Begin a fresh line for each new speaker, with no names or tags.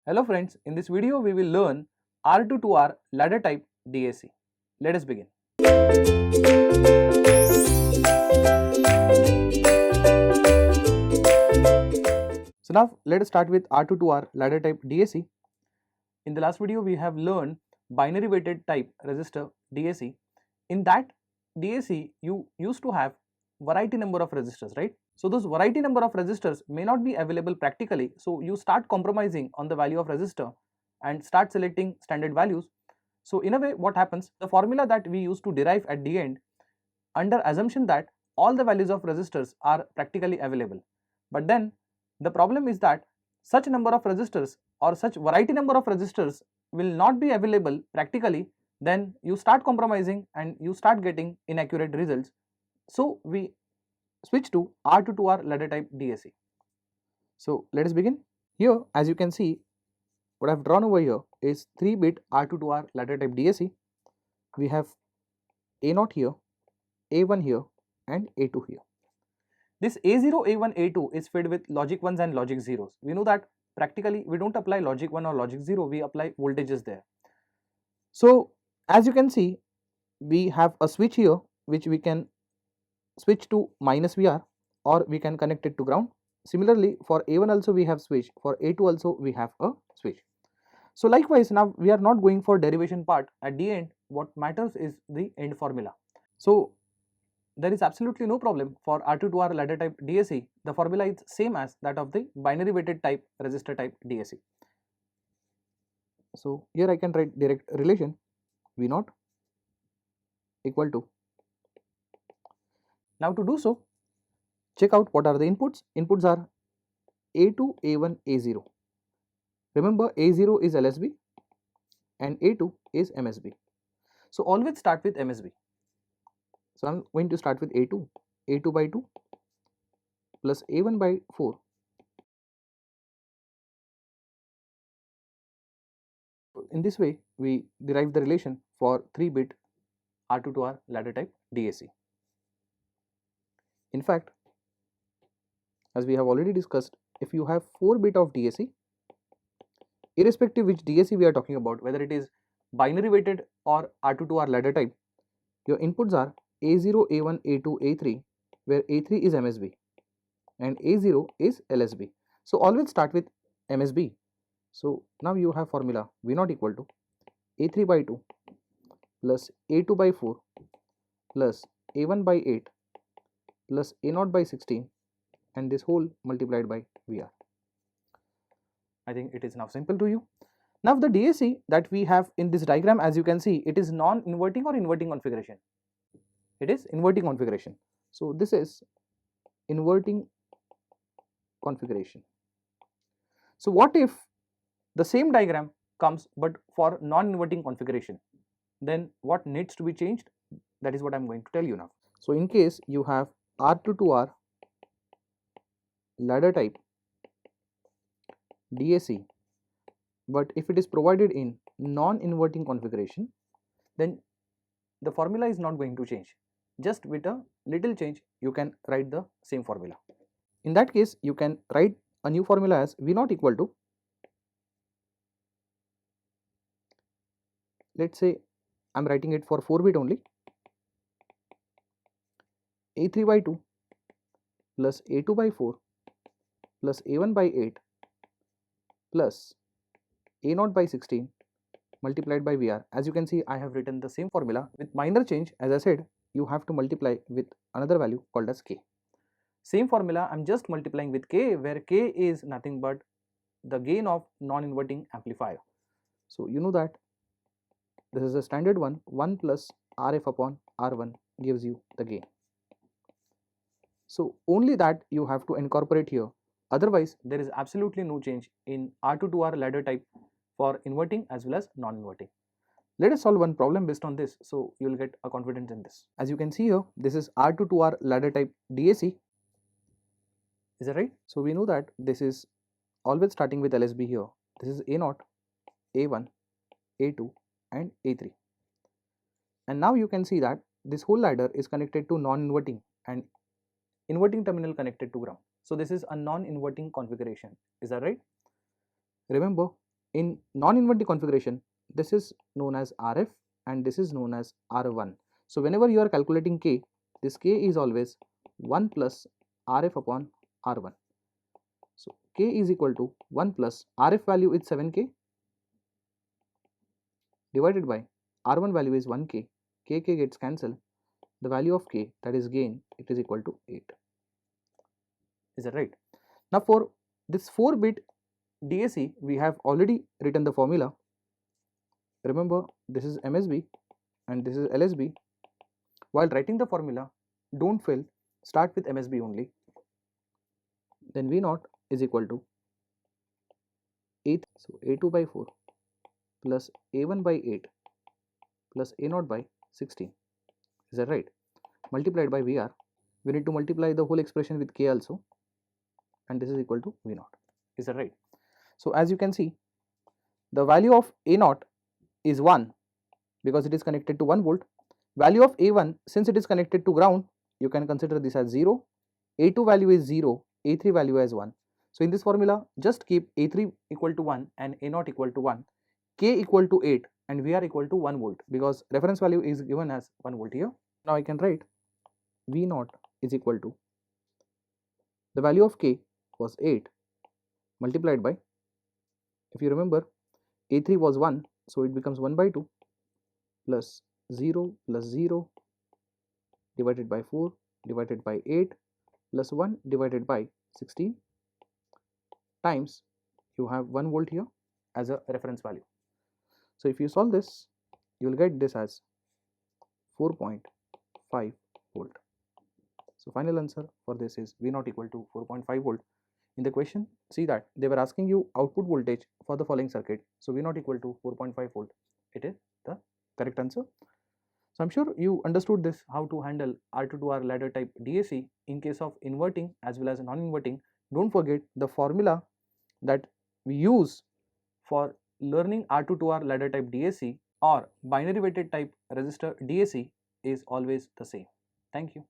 Hello friends, in this video we will learn R-2R Ladder Type DAC. Let us begin. So now let us start with R-2R Ladder Type DAC. In the last video we have learned binary weighted type resistor DAC. In that DAC you used to have variety number of resistors, right? So those variety number of resistors may not be available practically, so you start compromising on the value of resistor and start selecting standard values. So in a way what happens, the formula that we used to derive at the end under assumption that all the values of resistors are practically available. But then the problem is that such number of resistors or such variety number of resistors will not be available practically, then you start compromising and you start getting inaccurate results. So we switch to R-2R Ladder Type DAC. So let us begin. Here as you can see, what I have drawn over here is 3-bit R-2R Ladder Type DAC. We have A0 here, A1 here and A2 here. This A0, A1, A2 is fed with logic 1s and logic 0s. We know that practically we don't apply logic 1 or logic 0, we apply voltages there. So as you can see, we have a switch here which we can switch to minus VR or we can connect it to ground. Similarly for A1 also we have switch, for A2 also we have a switch. So likewise now we are not going for derivation part. At the end what matters is the end formula. So there is absolutely no problem for R-2R Ladder Type DAC. The formula is same as that of the binary weighted type resistor type DAC. So here I can write direct relation V0 equal to. Now to do so, check out what are the inputs. Inputs are A2, A1, A0. Remember A0 is LSB and A2 is MSB. So always start with MSB. So I am going to start with A2, A2 by 2 plus A1 by 4. In this way we derive the relation for 3-bit R-2R Ladder Type DAC. In fact, as we have already discussed, if you have 4-bit of DAC, irrespective which DAC we are talking about, whether it is binary weighted or R-2R ladder type, your inputs are A0, A1, A2, A3, where A3 is MSB and A0 is LSB. So always start with MSB. So now you have formula V0 equal to A3 by 2 plus A2 by 4 plus A1 by 8 plus A0 by 16 and this whole multiplied by VR. I think it is now simple to you. Now the DAC that we have in this diagram, as you can see, it is non-inverting or inverting configuration. It is inverting configuration. So this is inverting configuration. So what if the same diagram comes but for non-inverting configuration? Then what needs to be changed? That is what I am going to tell you now. So in case you have R-2R ladder type DAC, but if it is provided in non-inverting configuration, then the formula is not going to change. Just with a little change you can write the same formula. In that case you can write a new formula as V0 equal to, let's say I am writing it for 4-bit only, A3 by 2 plus A2 by 4 plus A1 by 8 plus A0 by 16 multiplied by VR. As you can see, I have written the same formula with minor change. As I said, you have to multiply with another value called as K. Same formula I am just multiplying with K, where K is nothing but the gain of non-inverting amplifier. So you know that this is a standard one, 1 plus RF upon R1 gives you the gain. So only that you have to incorporate here. Otherwise there is absolutely no change in R-2R ladder type for inverting as well as non-inverting. Let us solve one problem based on this, so you will get a confidence in this. As you can see here, this is R-2R ladder type DAC. Is that right? So we know that this is always starting with LSB here. This is A0, A1, A2 and A3. And now you can see that this whole ladder is connected to non-inverting and inverting terminal connected to ground. So this is a non-inverting configuration. Is that right? Remember, In non-inverting configuration, this is known as RF and this is known as R1. So whenever you are calculating K, this K is always 1 plus RF upon R1. So K is equal to 1 plus RF value is 7K divided by R1 value is 1K, K gets cancelled, the value of K, that is gain, it is equal to 8. Is that right? Now for this 4-bit DAC, we have already written the formula. Remember, this is MSB and this is LSB. While writing the formula, don't fail, start with MSB only. Then V0 is equal to A3, so A2 by 4 plus A1 by 8 plus A0 by 16. Is that right? Multiplied by VR. We need to multiply the whole expression with K also, and this is equal to V0. Is that right? So as you can see, the value of A0 is 1 because it is connected to 1 volt. Value of A1, since it is connected to ground, you can consider this as 0. A2 value is 0, A3 value as 1. So in this formula, just keep A3 equal to 1 and A0 equal to 1, K equal to 8 and VR equal to 1 volt because reference value is given as 1 volt here. Now I can write V0 is equal to, the value of K was 8 multiplied by, if you remember, A3 was 1, so it becomes 1 by 2 plus 0 divided by 4 divided by 8 plus 1 divided by 16 times you have 1 volt here as a reference value. So if you solve this, you will get this as 4.5 volt. So final answer for this is V0 equal to 4.5 volt. In the question, see that they were asking you output voltage for the following circuit. So V0 equal to 4.5 volt. It is the correct answer. So I'm sure you understood this, how to handle R-2R ladder type DAC in case of inverting as well as non-inverting. Don't forget the formula that we use for learning R-2R ladder type DAC or binary weighted type resistor DAC is always the same. Thank you.